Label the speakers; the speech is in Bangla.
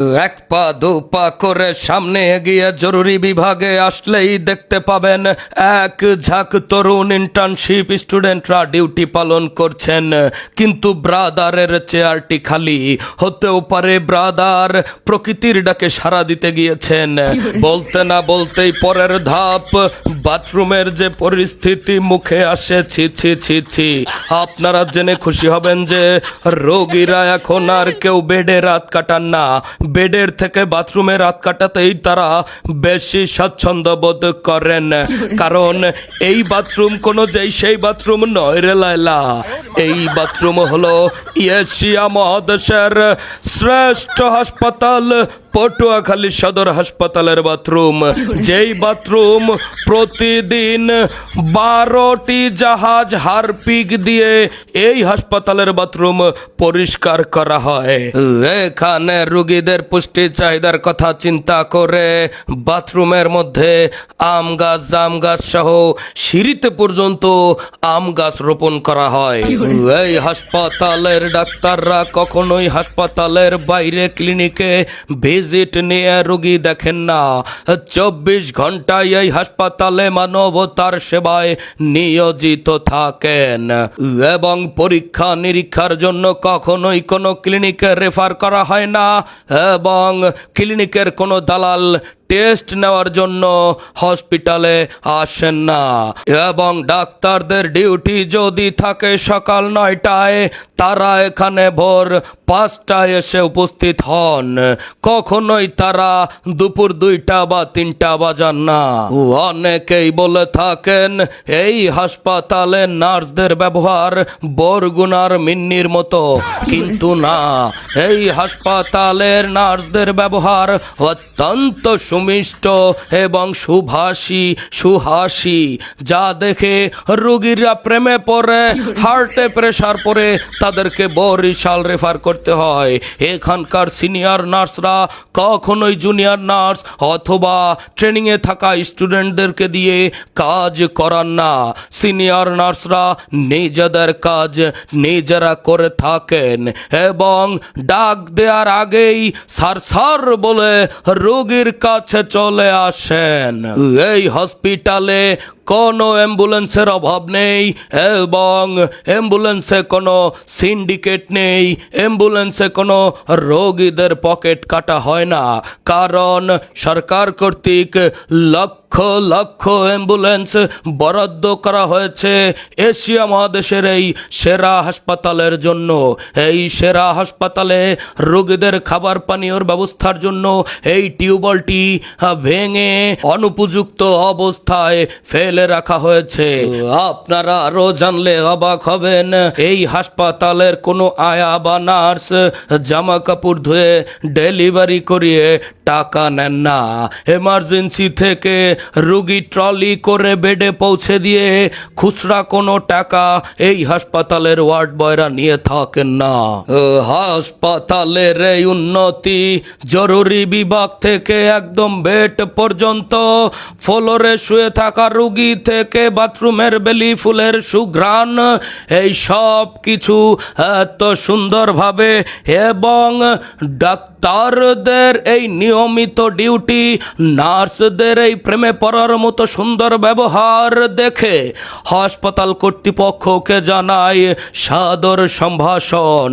Speaker 1: এক পা দু পা করে সামনে এগিয়ে জরুরি বিভাগে আসলেই দেখতে পাবেন এক ঝাঁক তরুণ ইন্টার্নশিপ স্টুডেন্টরা ডিউটি পালন করছেন, কিন্তু ব্রাদারের চেয়ারটি খালি। হতেও পারে ব্রাদার প্রকৃতির ডাকে সাড়া দিতে গিয়েছেন। বলতে না বলতেই পরের ধাপ, বাথরুমের যে পরিস্থিতি মুখে আসে, ছি ছি ছি ছি। আপনারা জেনে খুশি হবেন যে রোগীরা এখন আর কেউ বেডে রাত কাটান না, বেডের থেকে বাথরুমে রাত কাটাতেই তারা বেশি স্বাচ্ছন্দ্য বোধ করেন। কারণ এই বাথরুম কোনো যেই সেই বাথরুম নয় রে লায়লা, এই বাথরুম হলো এশিয়া মহাদেশের শ্রেষ্ঠ হাসপাতাল পটুয়াখালী সদর হাসপাতালের বাথরুম। যেই বাথরুম প্রতিদিন 12টি জাহাজ হারপিক দিয়ে এই হাসপাতালের বাথরুম পরিষ্কার করা হয়। এখানে রোগীদের পুষ্টি চাহিদার কথা চিন্তা করে বাথরুমের মধ্যে আম গাছ জাম গাছ সহ সিঁড়িতে পর্যন্ত আম গাছ রোপণ করা হয়। এই হাসপাতালের ডাক্তাররা কখনোই হাসপাতালের বাইরে ক্লিনিকে ভিজিট নিয়ে রোগী দেখেন না। 24 ঘন্টায় এই হাসপাতালে মানবতার সেবায় নিয়োজিত থাকেন এবং পরীক্ষা নিরীক্ষার জন্য কখনোই কোনো ক্লিনিকে রেফার করা হয় না এবং ক্লিনিকের কোনো দালাল টেস্ট নেওয়ার জন্য হসপিটালে আসেন না। এবং ডাক্তারদের ডিউটি যদি থাকে সকাল 9টায়, তারা এখানে ভোর 5টায় এসে উপস্থিত হন। কখনোই তারা দুপুর 2টা বা 3টা বাজান না। অনেকেই বলে থাকেন এই হাসপাতালে নার্সদের ব্যবহার বরগুনার মিন্নির মতো, কিন্তু না, এই হাসপাতালের নার্সদের ব্যবহার অত্যন্ত সুমিষ্ট এবং সুহাসী, যা দেখে রোগীরা প্রেমে পড়ে, হার্টে প্রেসার পড়ে তাদেরকে বরিশাল রেফার করতে হয়। এখানকার সিনিয়র নার্সরা কখনোই জুনিয়র নার্স অথবা ট্রেনিংয়ে থাকা স্টুডেন্টদেরকে দিয়ে কাজ করান না। সিনিয়র নার্সরা নিজেদের কাজ নিজেরা করে থাকেন এবং ডাক দেওয়ার আগেই সার বলে রোগীর কাছে চলে আসেন। এই হসপিটালে কোনো অ্যাম্বুলেন্সের অভাব নেই এবং অ্যাম্বুলেন্সে কোনো সিন্ডিকেট নেই, অ্যাম্বুলেন্সে কোনো রোগীদের পকেট কাটা হয় না, কারণ সরকার কর্তৃক লক্ষ লক্ষ অ্যাম্বুলেন্স বরাদ্দ করা হয়েছে এশিয়া মহাদেশের এই সেরা হাসপাতালের জন্য। এই সেরা হাসপাতালে রোগীদের খাবার পানীয়র ব্যবস্থার জন্য এই টিউবওয়েলটি ভেঙে অনুপযুক্ত অবস্থায় ফেলে রাখা হয়েছে। আপনারা আরো জানলে অবাক হবেন, এই হাসপাতালের কোনো আয়া বা নার্স জামা কাপড় ধুয়ে ডেলিভারি করিয়ে টাকা নেন না। এমার্জেন্সি থেকে রোগী ট্রলি করে বেডে পৌঁছে দিয়ে খুচরা কোনো টাকা এই হাসপাতালের ওয়ার্ড বয়রা নিয়ে থাকেন না। হাসপাতালের এই উন্নতি জরুরি বিভাগ থেকে একদম বেড পর্যন্ত, ফ্লোরে শুয়ে থাকা রোগী থেকে বাথরুমের বেলি ফুলের সুঘ্রাণ, এই সব কিছু এত সুন্দরভাবে এবং ডাক্তারদের এই নিয়মিত ডিউটি, নার্সদের এই প্রেমে পড়ার মতো সুন্দর ব্যবহার দেখে হাসপাতাল কর্তৃপক্ষকে জানায় সাদর সম্ভাষণ।